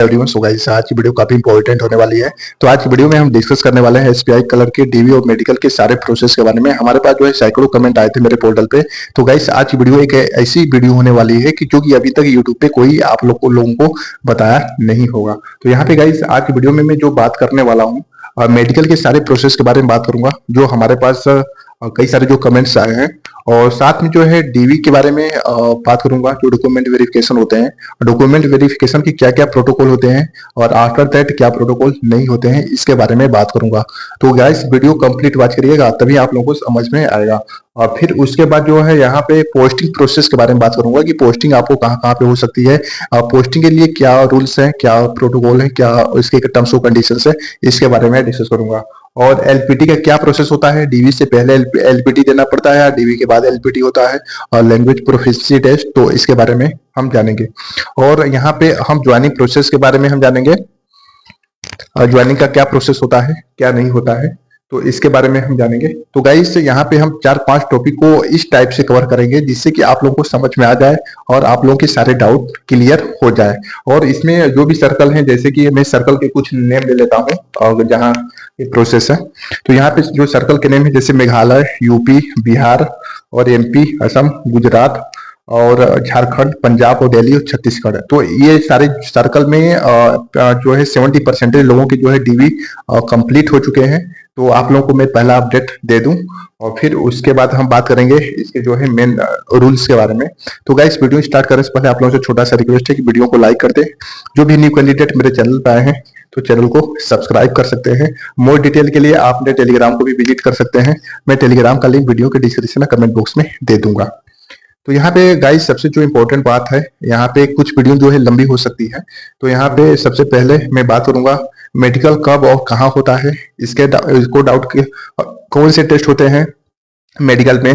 Everyone, so guys आज की video काफी इंपॉर्टेंट होने वाली है। तो आज की वीडियो में हम डिस्कस करने वाले हैं एसबीआई कलर के डीवी और मेडिकल के सारे प्रोसेस के बारे में। हमारे पास जो है सैकड़ों कमेंट आए थे मेरे पोर्टल पे। तो गाइस आज की वीडियो एक ऐसी वीडियो होने वाली है कि जो कि अभी तक यूट्यूब पे कोई आप लोगों को बताया नहीं होगा। तो यहाँ पे गाइस आज की वीडियो में मैं जो बात करने वाला हूँ मेडिकल के सारे प्रोसेस के बारे में बात करूंगा, जो हमारे पास कई सारे जो कमेंट्स आए हैं, और साथ में जो है डीवी के बारे में बात करूंगा, जो डॉक्यूमेंट वेरिफिकेशन होते हैं, डॉक्यूमेंट वेरिफिकेशन की क्या क्या प्रोटोकॉल होते हैं और आफ्टर दैट क्या प्रोटोकॉल नहीं होते हैं, इसके बारे में बात करूंगा। तो गाइस वीडियो कंप्लीट वॉच करिएगा, तभी आप लोगों को समझ में आएगा। और फिर उसके बाद जो है यहाँ पे पोस्टिंग प्रोसेस के बारे में बात करूंगा कि पोस्टिंग आपको कहाँ कहाँ पे हो सकती है, पोस्टिंग के लिए क्या रूल्स हैं, क्या प्रोटोकॉल है, क्या इसके टर्म्स और कंडीशंस है, इसके बारे में डिस्कस करूंगा। और एलपीटी का क्या प्रोसेस होता है, डीवी से पहले एलपीटी देना पड़ता है या डीवी के बाद एलपीटी होता है, और लैंग्वेज प्रोफिशिएंसी टेस्ट, तो इसके बारे में हम जानेंगे। और यहाँ पे हम ज्वाइनिंग प्रोसेस के बारे में हम जानेंगे, ज्वाइनिंग का क्या प्रोसेस होता है, क्या नहीं होता है, तो इसके बारे में हम जानेंगे। तो गाइस यहाँ पे हम 4-5 टॉपिक को इस टाइप से कवर करेंगे जिससे कि आप लोगों को समझ में आ जाए और आप लोगों के सारे डाउट क्लियर हो जाए। और इसमें जो भी सर्कल हैं, जैसे कि मैं सर्कल के कुछ नेम ले लेता हूँ और जहाँ ये प्रोसेस है, तो यहाँ पे जो सर्कल के नेम है, जैसे मेघालय, यूपी, बिहार और एमपी, असम, गुजरात और झारखंड, पंजाब और दिल्ली और छत्तीसगढ़। तो ये सारे सर्कल में जो है 70% लोगों के जो है डीवी कंप्लीट हो चुके हैं। तो आप लोगों को मैं पहला अपडेट दे दूं और फिर उसके बाद हम बात करेंगे इसके जो है मेन रूल्स के बारे में। तो गाइस वीडियो स्टार्ट करने से पहले आप लोगों से छोटा सा रिक्वेस्ट है कि वीडियो को लाइक कर दे। जो भी न्यू कैंडिडेट मेरे चैनल पे आए हैं तो चैनल को सब्सक्राइब कर सकते हैं। मोर डिटेल के लिए आप मेरे टेलीग्राम को भी विजिट कर सकते हैं। मैं टेलीग्राम का लिंक वीडियो के डिस्क्रिप्शन में कमेंट बॉक्स में दे दूंगा। तो यहाँ पे गाइस सबसे जो इम्पोर्टेंट बात है, यहाँ पे कुछ वीडियो जो है लंबी हो सकती है। तो यहाँ पे सबसे पहले मैं बात करूंगा मेडिकल कब और कहाँ होता है, इसको डाउट के कौन से टेस्ट होते हैं मेडिकल में,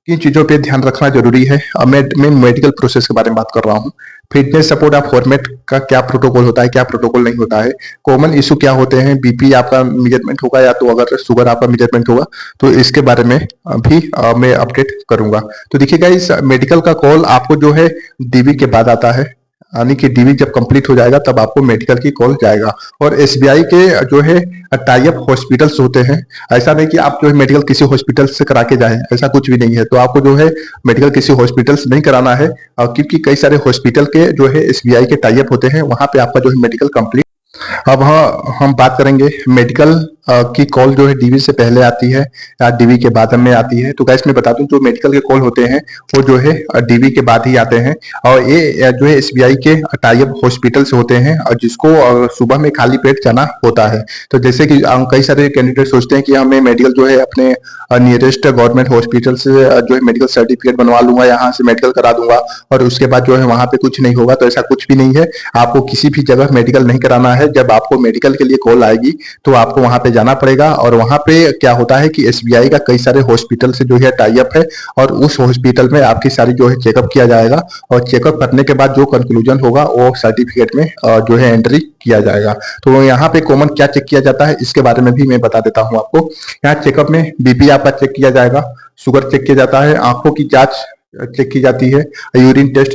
किन चीजों पे ध्यान रखना जरूरी है। अब मैं मेडिकल प्रोसेस के बारे में बात कर रहा हूँ। फिटनेस सपोर्ट ऑफ फॉर्मेट का क्या प्रोटोकॉल होता है, क्या प्रोटोकॉल नहीं होता है, कॉमन इशू क्या होते हैं, बीपी आपका मेजरमेंट होगा या तो अगर शुगर आपका मेजरमेंट होगा, तो इसके बारे में भी मैं अपडेट करूंगा। तो देखिएगा इस मेडिकल का कॉल आपको जो है डीवी के बाद आता है, यानी कि डीवी जब कंप्लीट हो जाएगा तब आपको मेडिकल की कॉल जाएगा। और एसबीआई के जो है टाई अप हॉस्पिटल्स होते हैं। ऐसा नहीं कि आप जो है मेडिकल किसी हॉस्पिटल से करा के जाएं, ऐसा कुछ भी नहीं है। तो आपको जो है मेडिकल किसी हॉस्पिटल से नहीं कराना है, क्योंकि कई सारे हॉस्पिटल के जो है एसबीआई के टाई अप होते हैं, वहां पे आपका जो है मेडिकल कंप्लीट। अब हाँ हम बात करेंगे मेडिकल की कॉल जो है डीवी से पहले आती है या डीवी के बाद में आती है। तो गाइस मैं बता दूं, जो मेडिकल के कॉल होते हैं वो जो है डीवी के बाद ही आते हैं, और ये जो है एसबीआई के टाई अप हॉस्पिटल से होते हैं, और जिसको सुबह में खाली पेट जाना होता है। तो जैसे कि कई सारे कैंडिडेट सोचते हैं कि हमें मेडिकल जो है अपने नियरेस्ट गवर्नमेंट हॉस्पिटल से जो है मेडिकल सर्टिफिकेट बनवा लूंगा, यहाँ से मेडिकल करा दूंगा और उसके बाद जो है वहां पे कुछ नहीं होगा। तो ऐसा कुछ भी नहीं है, आपको किसी भी जगह मेडिकल नहीं कराना है। जब आपको मेडिकल के लिए कॉल आएगी तो आपको वहां पे जाना पड़ेगा, और वहां पे क्या होता है कि एसबीआई का कई सारे हॉस्पिटल से जो है टाई अप है, और उस हॉस्पिटल में आपकी सारी जो है चेकअप किया जाएगा, और चेकअप करने के बाद जो कंक्लूजन होगा वो सर्टिफिकेट में जो है एंट्री किया जाएगा। तो यहाँ पे कॉमन क्या चेक किया जाता है इसके बारे में भी मैं बता देता हूँ आपको। यहाँ चेकअप में बीपी आपका चेक किया जाएगा, शुगर चेक किया जाता है, आंखों की जांच चेक की जाती है, यूरिन टेस्ट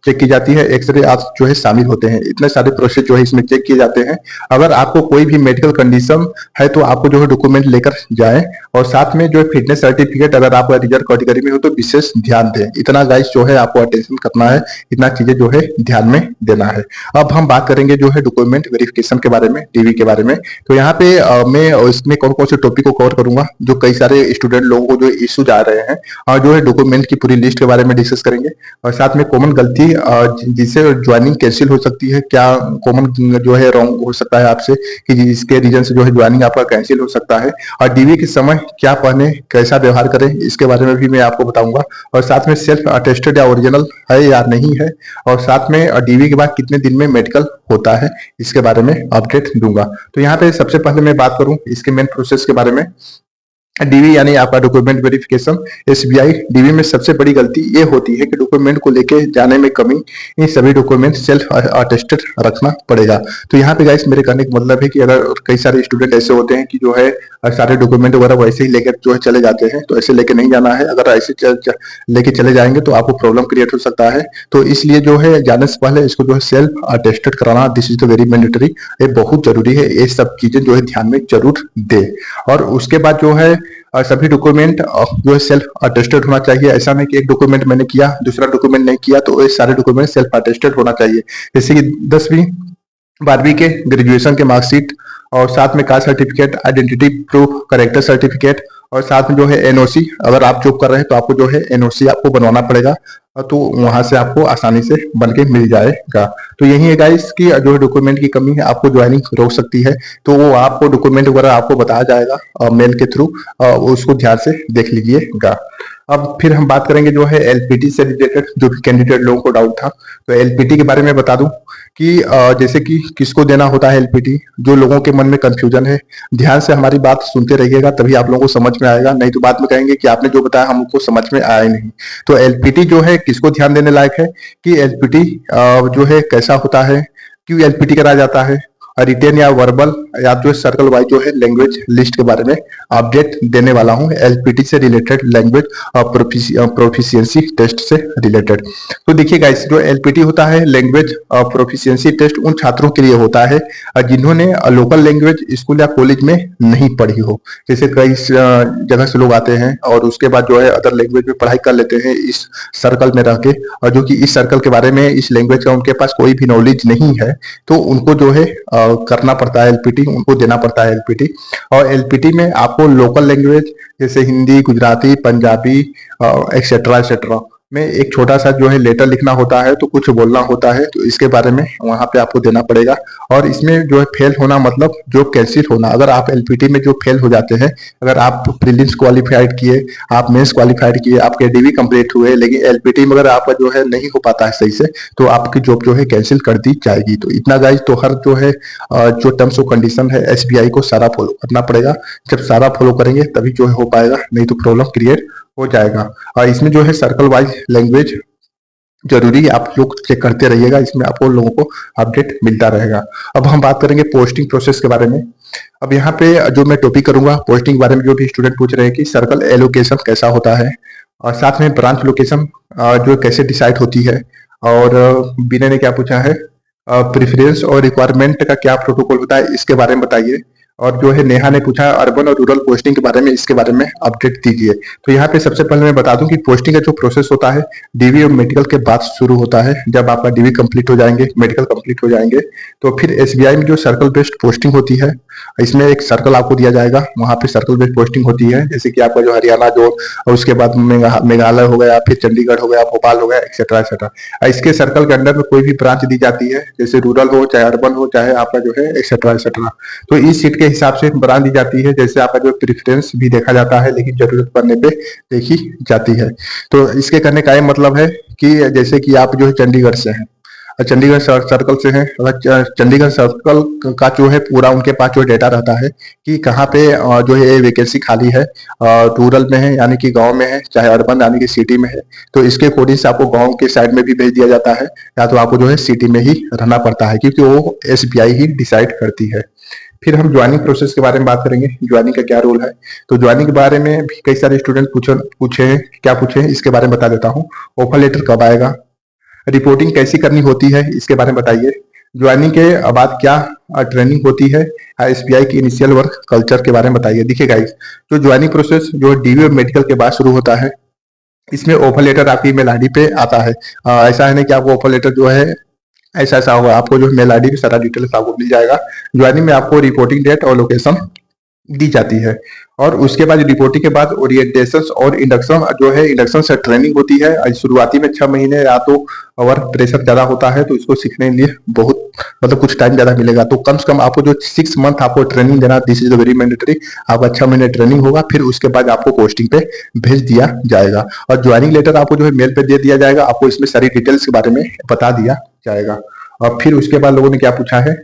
चेक की जाती है, एक्सरे आप जो है शामिल होते हैं। इतने सारे प्रोसेस जो है इसमें चेक किए जाते हैं। अगर आपको कोई भी मेडिकल कंडीशन है तो आपको जो है डॉक्यूमेंट लेकर जाए, और साथ में जो है फिटनेस सर्टिफिकेट, अगर आप रिजर्व कैटेगरी में हो तो विशेष ध्यान दें। इतना गाइस जो है आपको अटेंशन करना है, इतना चीजें जो है ध्यान में देना है। अब हम बात करेंगे जो है डॉक्यूमेंट वेरिफिकेशन के बारे में, डीवी के बारे में। तो यहाँ पे मैं इसमें कौन कौन से टॉपिक को कवर करूंगा, जो कई सारे स्टूडेंट लोगों को जो इश्यूज आ रहे हैं, और जो है डॉक्यूमेंट की लिस्ट के बारे में डिस्कस करेंगे, और साथ में कॉमन गलती जिससे ज्वाइनिंग कैंसिल हो सकती है, क्या कॉमन जो है रॉन्ग हो सकता है आपसे कि जिसके रीजन से जो है ज्वाइनिंग आपका कैंसिल हो सकता है, और डीवी के समय क्या पहने, कैसा व्यवहार करें, इसके बारे में भी मैं आपको बताऊंगा। और साथ में सेल्फ अटेस्टेड या ओरिजिनल है या नहीं है, और साथ में डीवी के बाद कितने दिन में मेडिकल होता है, इसके बारे में अपडेट दूंगा। तो यहाँ पे सबसे पहले मैं बात करूं इसके मेन प्रोसेस के बारे में। डीवी यानी आपका डॉक्यूमेंट वेरिफिकेशन। एसबीआई डीवी में सबसे बड़ी गलती ये होती है कि डॉक्यूमेंट को लेके जाने में कमी, इन सभी डॉक्यूमेंट सेल्फ अटेस्टेड रखना पड़ेगा। तो यहाँ पे गाइस मेरे कहने का मतलब है कि अगर कई सारे स्टूडेंट ऐसे होते हैं कि जो है सारे डॉक्यूमेंट वगैरह वैसे ही लेकर जो है चले जाते हैं, तो ऐसे लेके नहीं जाना है। अगर ऐसे लेके चले जाएंगे तो आपको प्रॉब्लम क्रिएट हो सकता है। तो इसलिए जो है जाने से पहले इसको जो है सेल्फ अटेस्टेड कराना, this is the very mandatory, ये बहुत जरूरी है। ये सब चीजें जो है ध्यान में जरूर दे। और उसके बाद जो है सभी डॉक्यूमेंट जो है सेल्फ अटेस्टेड होना चाहिए। ऐसा नहीं कि एक डॉक्यूमेंट मैंने किया दूसरा डॉक्यूमेंट नहीं किया, तो ये सारे डॉक्यूमेंट सेल्फ अटेस्टेड होना चाहिए। जैसे कि 10वीं 12वीं के ग्रेजुएशन के मार्कशीट, और साथ में caste certificate, identity proof, character certificate, और साथ में जो है एनओसी। अगर आप जॉब कर रहे हैं तो आपको जो है एनओसी आपको बनवाना पड़ेगा, तो वहां से आपको आसानी से बन के मिल जाएगा। तो यही है गाइस कि जो है डॉक्यूमेंट की कमी है आपको ज्वाइनिंग रोक सकती है। तो वो आपको डॉक्यूमेंट वगैरह आपको बताया जाएगा मेल के थ्रू, उसको ध्यान से देख लीजिएगा। अब फिर हम बात करेंगे जो है एलपीटी से रिलेटेड, जो भी कैंडिडेट लोगों को डाउट था। तो एलपीटी के बारे में बता दूं कि जैसे कि किसको देना होता है एलपीटी, जो लोगों के मन में कंफ्यूजन है, ध्यान से हमारी बात सुनते रहिएगा, तभी आप लोगों को समझ में आएगा। नहीं तो बाद में कहेंगे कि आपने जो बताया हमको समझ में आया ही नहीं। तो एलपीटी जो है किसको ध्यान देने लायक है कि एलपीटी जो है कैसा होता है, क्यों एलपीटी कराया जाता है, रिटेन या वर्बल या जो सर्कल वाइज जो है लैंग्वेज लिस्ट के बारे में अपडेट देने वाला हूं, एलपीटी से रिलेटेड, लैंग्वेज प्रोफिशिएंसी टेस्ट से रिलेटेड। तो देखिए गाइस, जो एलपीटी होता है लैंग्वेज प्रोफिशिएंसी टेस्ट, उन छात्रों के लिए होता है जिन्होंने लोकल लैंग्वेज स्कूल या कॉलेज में नहीं पढ़ी हो। जैसे कई जगह से लोग आते हैं और उसके बाद जो है अदर लैंग्वेज में पढ़ाई कर लेते हैं इस सर्कल में रह के, और जो कि इस सर्कल के बारे में, इस लैंग्वेज का उनके पास कोई भी नॉलेज नहीं है, तो उनको जो है करना पड़ता है एलपीटी, उनको देना पड़ता है एलपीटी। और एलपीटी में आपको लोकल लैंग्वेज जैसे हिंदी, गुजराती, पंजाबी एक्सेट्रा एक्सेट्रा में एक छोटा सा जो है लेटर लिखना होता है, तो कुछ बोलना होता है, तो इसके बारे में वहां पे आपको देना पड़ेगा। और इसमें जो है फेल होना मतलब जो कैंसिल होना, अगर आप एलपीटी में जो फेल हो जाते हैं, अगर आप प्रीलिम्स क्वालिफाइड किए, आप मेंस क्वालिफाइड किए, आपके डीवी कंप्लीट हुए, लेकिन एलपीटी में अगर आपका जो है नहीं हो पाता है सही से, तो आपकी जॉब जो है कैंसिल कर दी जाएगी। तो इतना गाइस, तो हर जो है जो टर्म्स और कंडीशन है एसबीआई को सारा फॉलो करना पड़ेगा। जब सारा फॉलो करेंगे तभी जो है हो पाएगा, नहीं तो प्रॉब्लम क्रिएट हो जाएगा। और इसमें जो है सर्कल वाइज लैंग्वेज जरूरी है, आप लोग चेक करते रहिएगा, इसमें आपको लोगों को अपडेट मिलता रहेगा। अब हम बात करेंगे पोस्टिंग प्रोसेस के बारे में। अब यहाँ पे जो मैं टॉपिक करूंगा पोस्टिंग के बारे में, जो भी स्टूडेंट पूछ रहे हैं कि सर्कल एलोकेशन कैसा होता है, और साथ में ब्रांच लोकेशन जो कैसे डिसाइड होती है, और बीने ने क्या पूछा है, प्रेफरेंस और रिक्वायरमेंट का क्या प्रोटोकॉल होता है, इसके बारे में बताइए। और जो है नेहा ने पूछा अर्बन और रूरल पोस्टिंग के बारे में, इसके बारे में अपडेट दीजिए। तो यहाँ पे सबसे पहले मैं बता दूं कि पोस्टिंग का जो प्रोसेस होता है डीवी और मेडिकल के बाद शुरू होता है। जब आपका डीवी कंप्लीट हो जाएंगे, मेडिकल कंप्लीट हो जाएंगे, तो फिर एसबीआई में जो सर्कल बेस्ड पोस्टिंग होती है, इसमें एक सर्कल आपको दिया जाएगा, वहां पे सर्कल बेस्ड पोस्टिंग होती है। जैसे कि आपका जो हरियाणा जोन, और उसके बाद मेघालय हो गया, फिर चंडीगढ़ हो गया, भोपाल हो गया, एक्सेट्रा एक्सेट्रा। इसके सर्कल के अंडर में कोई भी ब्रांच दी जाती है, जैसे रूरल हो, चाहे अर्बन हो, चाहे आपका जो है एक्सेट्रा एक्सेट्रा, तो इस सीट के हिसाब से ब्रांच दी जाती है। जैसे आपका जो प्रेफरेंस भी देखा जाता है, लेकिन जरूरत पड़ने पे देखी जाती है। तो इसके करने का ये मतलब है कि जैसे कि आप जो है चंडीगढ़ से हैं, चंडीगढ़ सर्कल से हैं, अगर चंडीगढ़ सर्कल का जो है पूरा उनके पास जो डेटा रहता है कि कहाँ पे जो है वैकेंसी खाली है, रूरल में है यानी कि गांव में है, चाहे अर्बन यानी कि सिटी में है, तो इसके अकॉर्डिंग से आपको गांव के साइड में भी भेज दिया जाता है, या तो आपको जो है सिटी में ही रहना पड़ता है, क्योंकि वो एसबीआई ही डिसाइड करती है। फिर हम ज्वाइनिंग प्रोसेस के बारे में बात करेंगे, ज्वाइनिंग का क्या रोल है। तो ज्वाइनिंग के बारे में भी कई सारे स्टूडेंट पूछे हैं, क्या पूछे हैं इसके बारे में बता देता हूँ। ऑफर लेटर कब आएगा, रिपोर्टिंग कैसी करनी होती है, इसके बारे में बताइए। ज्वाइनिंग के बाद क्या ट्रेनिंग होती है, एसबीआई की इनिशियल वर्क कल्चर के बारे में बताइए। देखिए गाइस, जो ज्वाइनिंग प्रोसेस जो डीवी और मेडिकल के बाद शुरू होता है, इसमें ऑफर लेटर आपकी ईमेल आईडी पे आता है। ऐसा है नहीं कि आपको ऑफर लेटर जो है ऐसा ऐसा होगा, आपको जो मेल आईडी पे सारा डिटेल्स आपको मिल जाएगा। ज्वाइनिंग में आपको रिपोर्टिंग डेट और लोकेशन दी जाती है, और उसके बाद रिपोर्टिंग के बाद ओरिएंटेशन और इंडक्शन जो है, इंडक्शन से ट्रेनिंग होती है। शुरुआती में 6 महीने, या तो वर्क प्रेशर ज्यादा होता है तो इसको सीखने के लिए बहुत मतलब कुछ टाइम ज्यादा मिलेगा, तो कम से कम आपको जो 6 मंथ आपको ट्रेनिंग देना, दिस इज वेरी मैंडेटरी। आपका 6 महीने ट्रेनिंग होगा, फिर उसके बाद आपको पोस्टिंग पे भेज दिया जाएगा, और ज्वाइनिंग लेटर आपको जो है मेल पे दे दिया जाएगा। आपको इसमें सारी डिटेल्स के बारे में बता दिया जाएगा। और फिर उसके बाद लोगों ने क्या पूछा है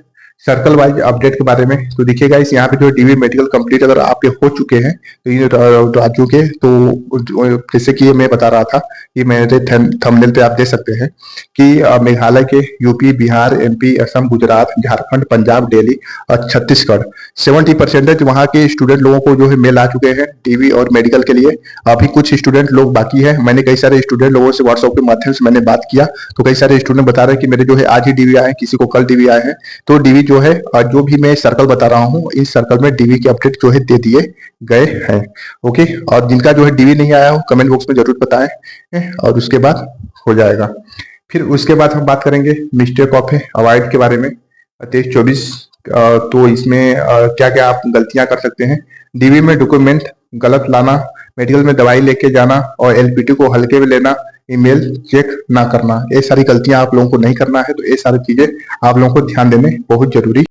सर्कल वाइज अपडेट के बारे में। तो देखिए गाइस, यहाँ पे जो डीवी मेडिकल कंप्लीट अगर आपके हो चुके हैं तो ये राज्यों के, तो जैसे कि ये मैं बता रहा था, ये मेरे थंबनेल पे आप देख सकते हैं कि मेघालय के, यूपी, बिहार, एमपी, असम, गुजरात, झारखंड, पंजाब, दिल्ली और छत्तीसगढ़ 70% वहाँ के स्टूडेंट लोगों को जो है मेल आ चुके हैं डीवी और मेडिकल के लिए। अभी कुछ स्टूडेंट लोग बाकी है। मैंने कई सारे स्टूडेंट लोगों से व्हाट्सएप के माध्यम से मैंने बात किया, तो कई सारे स्टूडेंट बता रहे हैं कि मेरे जो है आज ही डीवी आए हैं, किसी को कल डीवी आए हैं। तो डीवी जो है, जो भी मैं सर्कल बता रहा हूँ, इस सर्कल में डीवी के अपडेट जो है दे दिए गए हैं। ओके, और जिनका जो है डीवी नहीं आया हो कमेंट बॉक्स में जरूर बताएं, और उसके बाद हो जाएगा। फिर उसके बाद हम बात करेंगे मिस्टेक ऑफ अवॉइड के बारे में 23-24। तो इसमें क्या क्या आप गलतियां कर सकते हैं। डीवी में डॉक्यूमेंट गलत लाना, मेडिकल में दवाई लेके जाना और एलपीटी को हल्के में लेना, ईमेल चेक ना करना, ये सारी गलतियां आप लोगों को नहीं करना है। तो ये सारी चीजें आप लोगों को ध्यान देने बहुत जरूरी